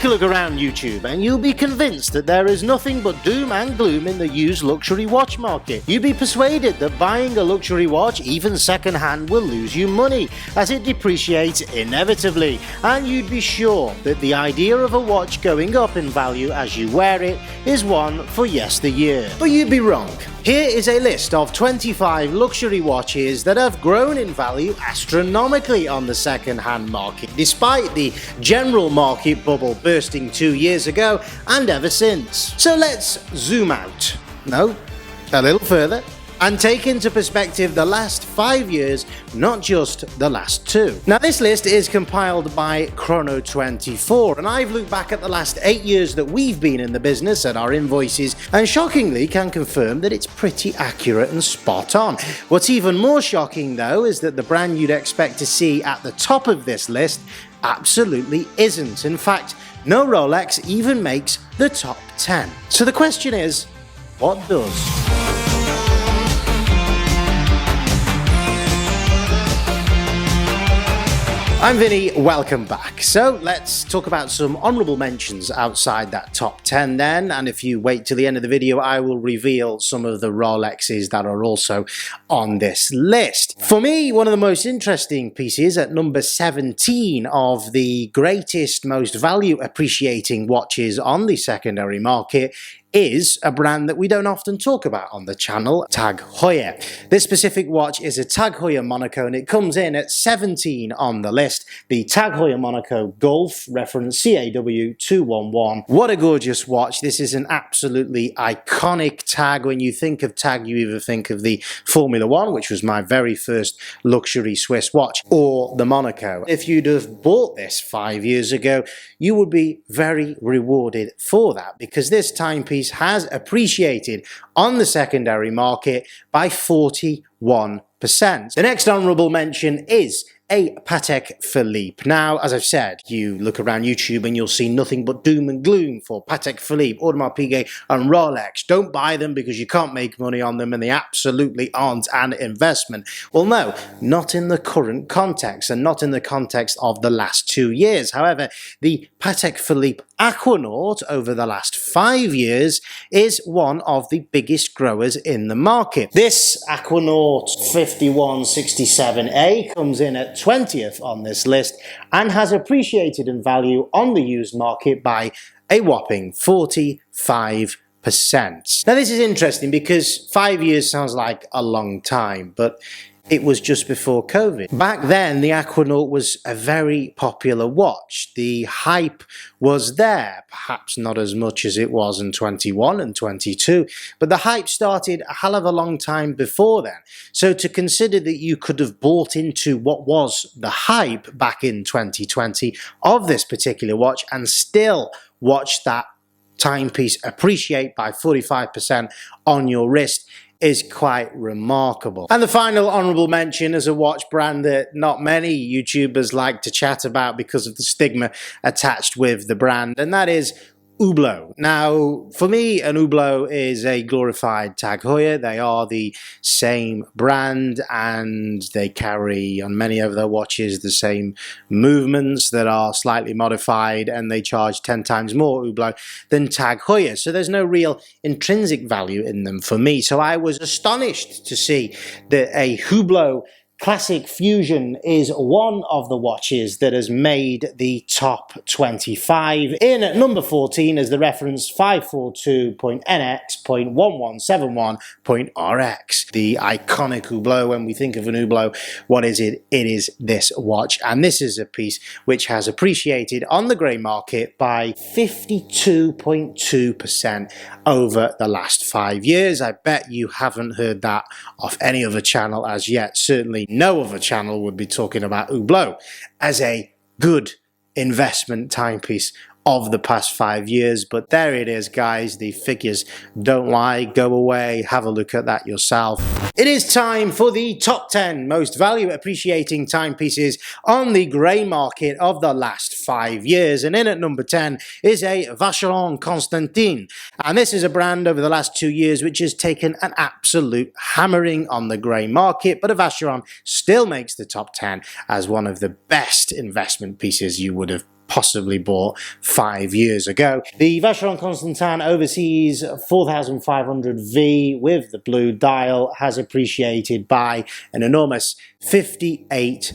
a look around YouTube and you'll be convinced that there is nothing but doom and gloom in the used luxury watch market. You'd be persuaded that buying a luxury watch, even second-hand, will lose you money as it depreciates inevitably, and you'd be sure that the idea of a watch going up in value as you wear it is one for yesteryear. But you'd be wrong. Here is a list of 25 luxury watches that have grown in value astronomically on the second-hand market, despite the general market bubble bursting 2 years ago and ever since. So let's zoom out. No, a little further. And take into perspective the last 5 years, not just the last 2. Now this list is compiled by Chrono24, and I've looked back at the last 8 years that we've been in the business at our invoices, and shockingly can confirm that it's pretty accurate and spot on. What's even more shocking though is that the brand you'd expect to see at the top of this list absolutely isn't. In fact, no Rolex even makes the top 10. So the question is, what does? I'm Vinny, welcome back. So let's talk about some honourable mentions outside that top 10 then, and if you wait till the end of the video I will reveal some of the Rolexes that are also on this list. For me, one of the most interesting pieces at number 17 of the greatest, most value appreciating watches on the secondary market is a brand that we don't often talk about on the channel, TAG Heuer. This specific watch is a TAG Heuer Monaco and it comes in at 17 on the list. The TAG Heuer Monaco Golf, reference CAW211. What a gorgeous watch. This is an absolutely iconic tag. When you think of TAG, you either think of the Formula One, which was my very first luxury Swiss watch, or the Monaco. If you'd have bought this 5 years ago, you would be very rewarded for that, because this timepiece has appreciated on the secondary market by 41%. The next honourable mention is a Patek Philippe. Now, as I've said, you look around YouTube and you'll see nothing but doom and gloom for Patek Philippe, Audemars Piguet and Rolex. Don't buy them because you can't make money on them and they absolutely aren't an investment. Well, no, not in the current context and not in the context of the last 2 years. However, the Patek Philippe Aquanaut over the last 5 years is one of the biggest growers in the market. This Aquanaut 5167A comes in at 20th on this list and has appreciated in value on the used market by a whopping 45%. Now this is interesting because 5 years sounds like a long time, but it was just before COVID. Back then, the Aquanaut was a very popular watch. The hype was there, perhaps not as much as it was in 21 and 22, but the hype started a hell of a long time before then. So to consider that you could have bought into what was the hype back in 2020 of this particular watch and still watch that timepiece appreciate by 45% on your wrist is quite remarkable. And the final honourable mention is a watch brand that not many YouTubers like to chat about because of the stigma attached with the brand, and that is Hublot. Now, for me, an Hublot is a glorified TAG Heuer. They are the same brand and they carry on many of their watches the same movements that are slightly modified, and they charge 10 times more Hublot than TAG Heuer. So there's no real intrinsic value in them for me. So I was astonished to see that a Hublot Classic Fusion is one of the watches that has made the top 25. In at number 14 is the reference 542.NX.1171.RX. The iconic Hublot. When we think of an Hublot, what is it? It is this watch. And this is a piece which has appreciated on the grey market by 52.2% over the last 5 years. I bet you haven't heard that off any other channel as yet. Certainly no other channel would be talking about Hublot as a good investment timepiece of the past 5 years. But there it is, guys. The figures don't lie. Go away, have a look at that yourself. It is time for the top 10 most value appreciating timepieces on the grey market of the last 5 years. And in at number 10 is a Vacheron Constantin. And this is a brand over the last 2 years which has taken an absolute hammering on the grey market. But a Vacheron still makes the top 10 as one of the best investment pieces you would have possibly bought 5 years ago. The Vacheron Constantin Overseas 4500V with the blue dial has appreciated by an enormous 58%.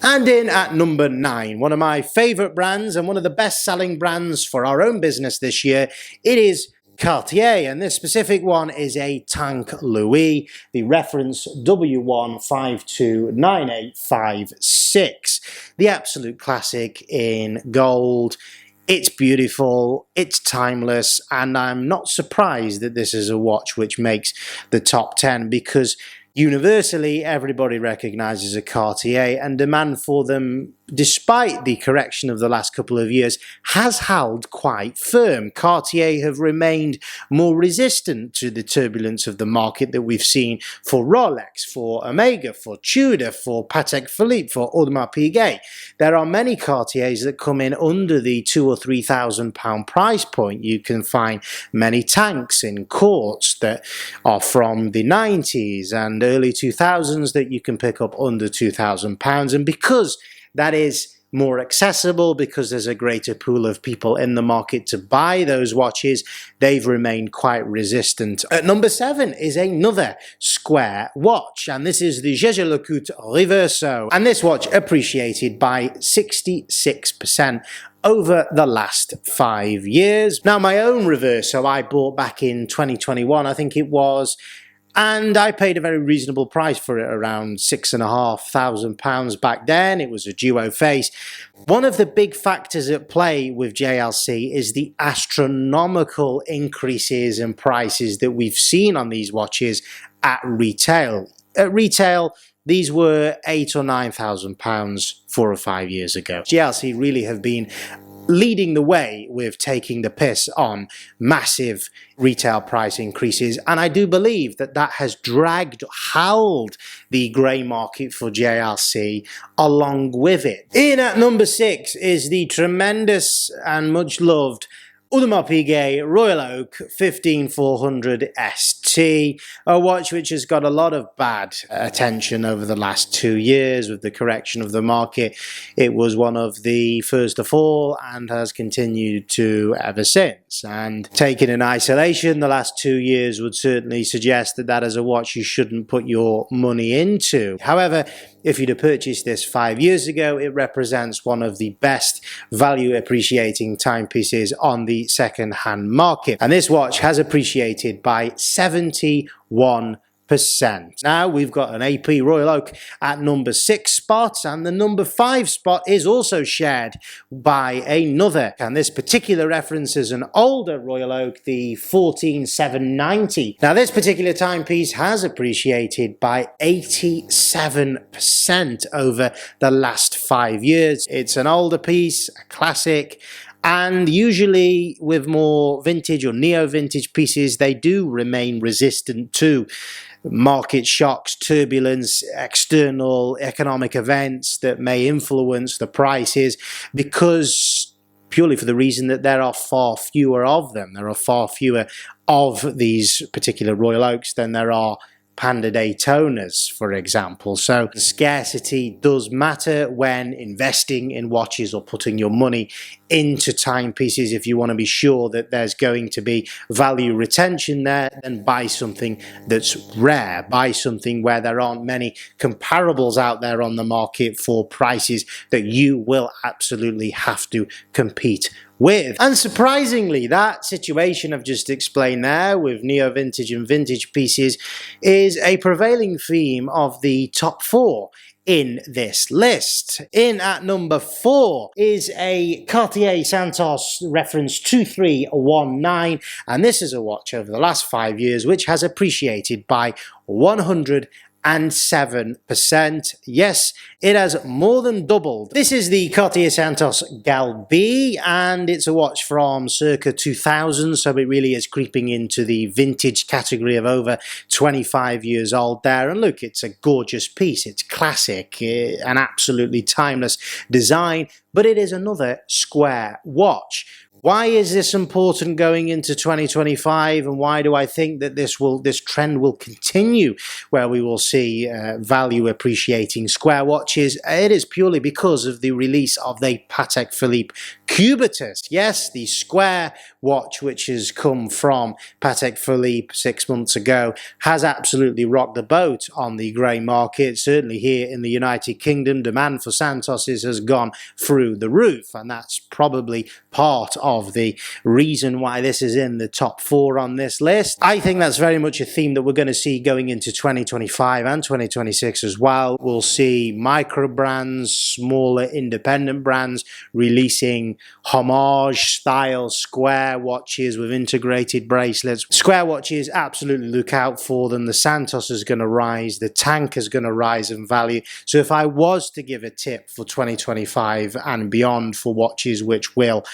And in at number 9, one of my favourite brands and one of the best-selling brands for our own business this year, it is Cartier, and this specific one is a Tank Louis, the reference W1529856, the absolute classic in gold. It's beautiful, it's timeless, and I'm not surprised that this is a watch which makes the top 10, because universally everybody recognizes a Cartier, and demand for them, despite the correction of the last couple of years, has held quite firm. Cartier have remained more resistant to the turbulence of the market that we've seen for Rolex, for Omega, for Tudor, for Patek Philippe, for Audemars Piguet. There are many Cartiers that come in under the £2,000 or £3,000 price point. You can find many tanks in courts that are from the 90s and early 2000s that you can pick up under £2,000, and because that is more accessible, because there's a greater pool of people in the market to buy those watches, they've remained quite resistant. At number 7 is another square watch, and this is the Jaeger-LeCoultre Reverso, and this watch appreciated by 66% over the last 5 years. Now, my own Reverso I bought back in 2021, I think it was, and I paid a very reasonable price for it, around £6,500 back then. It was a duo face. One of the big factors at play with JLC is the astronomical increases in prices that we've seen on these watches at retail. At retail, these were £8,000 or £9,000 4 or 5 years ago. JLC really have been leading the way with taking the piss on massive retail price increases, and I do believe that that has held the grey market for JLC along with it. In at number 6 is the tremendous and much loved Audemars Piguet Royal Oak 15400 ST, a watch which has got a lot of bad attention over the last 2 years with the correction of the market. It was one of the first to fall and has continued to ever since. And taken in isolation, the last 2 years would certainly suggest that that is a watch you shouldn't put your money into. However, if you'd have purchased this 5 years ago, it represents one of the best value appreciating timepieces on the second-hand market. And this watch has appreciated by 71%. Now we've got an AP Royal Oak at number 6 spot, and the number 5 spot is also shared by another. And this particular reference is an older Royal Oak, the 14790. Now this particular timepiece has appreciated by 87% over the last 5 years. It's an older piece, a classic, and usually with more vintage or neo-vintage pieces, they do remain resistant to market shocks, turbulence, external economic events that may influence the prices, because purely for the reason that there are far fewer of them. There are far fewer of these particular Royal Oaks than there are Panda Daytonas, for example. So scarcity does matter when investing in watches or putting your money into timepieces. If you want to be sure that there's going to be value retention there, then buy something that's rare. Buy something where there aren't many comparables out there on the market for prices that you will absolutely have to compete with. And surprisingly, that situation I've just explained there with neo-vintage and vintage pieces is a prevailing theme of the top 4 in this list. In at number 4 is a Cartier Santos reference 2319, and this is a watch over the last 5 years which has appreciated by 107%. Yes, it has more than doubled. This is the Cartier Santos Gal B, and it's a watch from circa 2000, so it really is creeping into the vintage category of over 25 years old there. And look, it's a gorgeous piece. It's classic, an absolutely timeless design, but it is another square watch. Why is this important going into 2025, and why do I think that this trend will continue, where we will see value appreciating square watches? It is purely because of the release of the Patek Philippe Cubitus. Yes, the square watch, which has come from Patek Philippe 6 months ago, has absolutely rocked the boat on the grey market. Certainly here in the United Kingdom, demand for Santoses has gone through the roof, and that's probably part of the reason why this is in the top 4 on this list. I think that's very much a theme that we're going to see going into 2025 and 2026 as well. We'll see micro brands, smaller independent brands releasing homage style square watches with integrated bracelets. Square watches, absolutely look out for them. The Santos is going to rise, the Tank is going to rise in value. So if I was to give a tip for 2025 and beyond for watches which will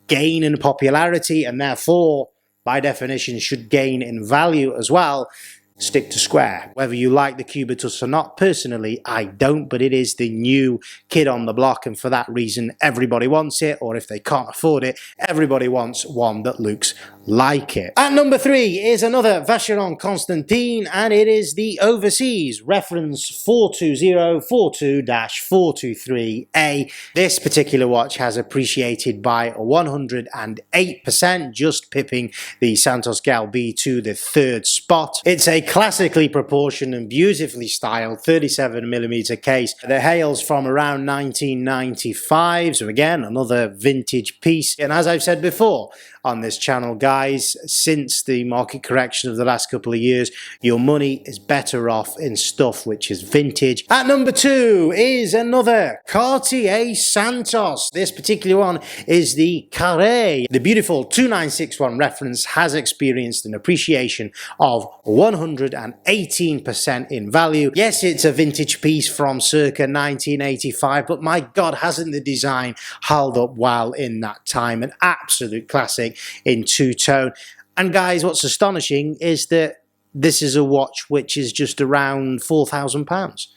gain in popularity and therefore by definition should gain in value as well, stick to square. Whether you like the Cubitus or not, personally I don't, but it is the new kid on the block, and for that reason everybody wants it, or if they can't afford it, everybody wants one that looks like it. At number 3 is another Vacheron Constantin, and it is the Overseas, reference 42042-423A. This particular watch has appreciated by 108%, just pipping the Santos Gal B to the 3rd spot. It's a classically proportioned and beautifully styled 37mm case that hails from around 1995, so again another vintage piece. And as I've said before on this channel, guys, since the market correction of the last couple of years, your money is better off in stuff which is vintage. At number 2 is another Cartier Santos. This particular one is the Carré. The beautiful 2961 reference has experienced an appreciation of 118% in value. Yes, it's a vintage piece from circa 1985, but my God, hasn't the design held up well in that time? An absolute classic in two-tone. And guys, what's astonishing is that this is a watch which is just around £4,000.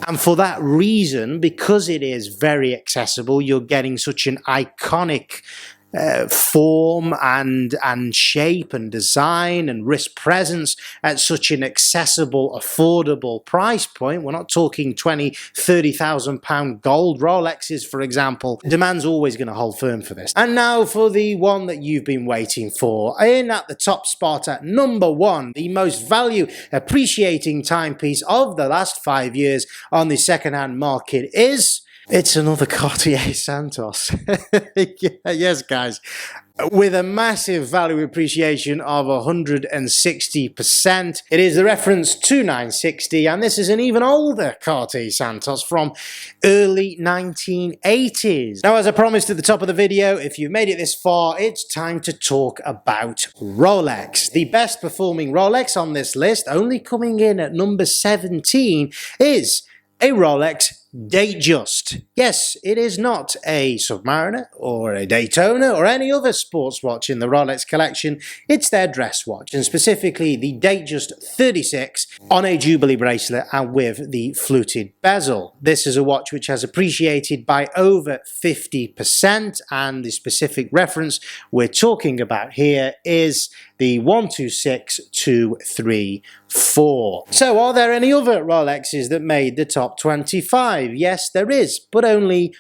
And for that reason, because it is very accessible, you're getting such an iconic form and shape and design and wrist presence at such an accessible, affordable price point. We're not talking £20,000-30,000 gold Rolexes, for example. Demand's always going to hold firm for this. And now for the one that you've been waiting for. In at the top spot at number 1, the most value appreciating timepiece of the last 5 years on the second-hand market is... it's another Cartier Santos. Yes, guys. With a massive value appreciation of 160%. It is the reference 2960, and this is an even older Cartier Santos from early 1980s. Now, as I promised at the top of the video, if you've made it this far, it's time to talk about Rolex. The best performing Rolex on this list, only coming in at number 17, is a Rolex Datejust. Yes, it is not a Submariner or a Daytona or any other sports watch in the Rolex collection. It's their dress watch, and specifically the Datejust 36 on a Jubilee bracelet and with the fluted bezel. This is a watch which has appreciated by over 50%, and the specific reference we're talking about here is the 126234. So are there any other Rolexes that made the top 25? Yes, there is, but only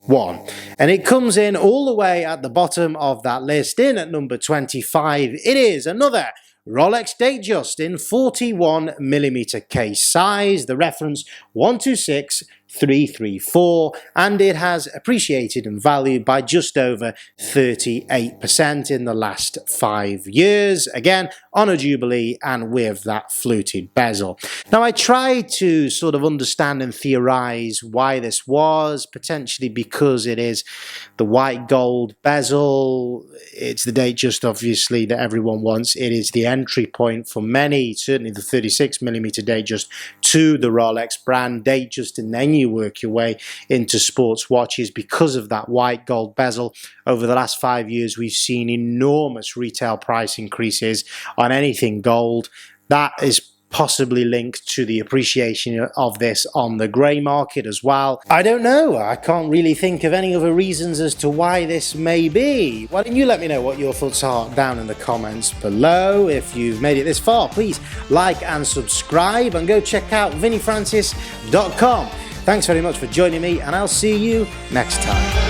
one. And it comes in all the way at the bottom of that list. In at number 25, it is another Rolex Datejust in 41mm case size, the reference 126334, and it has appreciated in value by just over 38% in the last 5 years, again on a Jubilee and with that fluted bezel. Now, I tried to sort of understand and theorize why this was, potentially because it is the white gold bezel, it's the Datejust obviously that everyone wants, it is the entry point for many, certainly the 36mm Datejust, to the Rolex brand Datejust, and then you work your way into sports watches because of that white gold bezel. Over the last 5 years, we've seen enormous retail price increases on anything gold. That is possibly linked to the appreciation of this on the grey market as well. I don't know, I can't really think of any other reasons as to why this may be. Why don't you let me know what your thoughts are down in the comments below. If you've made it this far, please like and subscribe, and go check out vinnyfrancis.com. Thanks very much for joining me, and I'll see you next time.